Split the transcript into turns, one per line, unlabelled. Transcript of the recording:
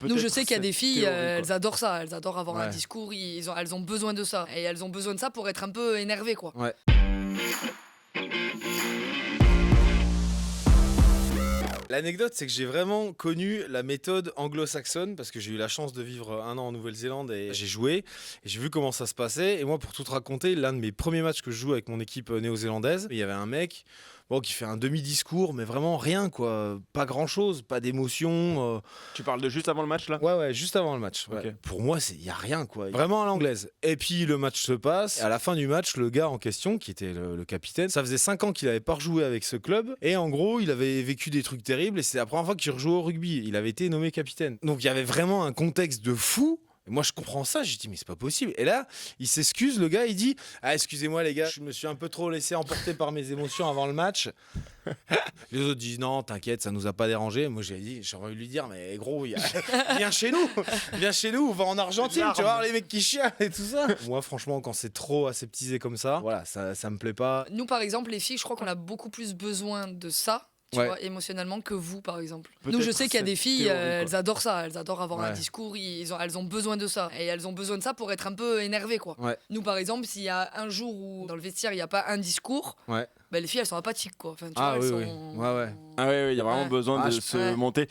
Nous, je
peut-être
sais qu'il y a des
cette
filles,
théorie, quoi.
elles adorent ça. Elles adorent avoir un
Ouais.
discours. Elles ont besoin de ça. Et elles ont besoin de ça pour être un peu énervées, quoi.
Ouais. L'anecdote, c'est que j'ai vraiment connu la méthode anglo-saxonne parce que j'ai eu la chance de vivre 1 an en Nouvelle-Zélande et j'ai joué et j'ai vu comment ça se passait. Et moi, pour tout te raconter, l'un de mes premiers matchs que je joue avec mon équipe néo-zélandaise, il y avait un mec qui fait un demi-discours, mais vraiment rien, quoi. Pas grand-chose, pas d'émotion.
Tu parles de juste avant le match là?
Ouais, juste avant le match. Ouais.
Ok.
Pour moi, il n'y a rien, quoi. Vraiment à l'anglaise. Et puis le match se passe. Et à la fin du match, le gars en question, qui était le capitaine, ça faisait 5 ans qu'il n'avait pas rejoué avec ce club. Et en gros, il avait vécu des trucs terribles. Et c'est la première fois qu'il rejouait au rugby. Il avait été nommé capitaine. Donc il y avait vraiment un contexte de fou. Et moi, je comprends ça. J'ai dit, mais c'est pas possible. Et là, il s'excuse, le gars. Il dit, ah, excusez-moi, les gars, je me suis un peu trop laissé emporter par mes émotions avant le match. Les autres disent, non, t'inquiète, ça nous a pas dérangé. Moi, j'aurais dû lui dire, mais gros, viens chez nous, va en Argentine, tu vas voir les mecs qui chialent et tout ça. Moi, franchement, quand c'est trop aseptisé comme ça, voilà, ça me plaît pas.
Nous, par exemple, les filles, je crois qu'on a beaucoup plus besoin de ça. Tu
Ouais.
vois, émotionnellement que vous, par exemple.
Peut-être
Nous, je sais qu'il y a des
cette
filles,
théorie, quoi.
elles adorent ça. Elles adorent avoir un
Ouais.
discours. Elles ont besoin de ça. Et elles ont besoin de ça pour être un peu énervées, quoi.
Ouais.
Nous, par exemple, s'il y a un jour où dans le vestiaire, il n'y a pas un discours,
Ouais.
bah, les filles, elles sont apathiques, quoi. Enfin, tu
Ah
vois,
oui,
elles
oui.
sont...
Ouais.
Ah ouais, il y a vraiment
Ouais.
besoin
Ah,
de
je-
se
ouais.
monter.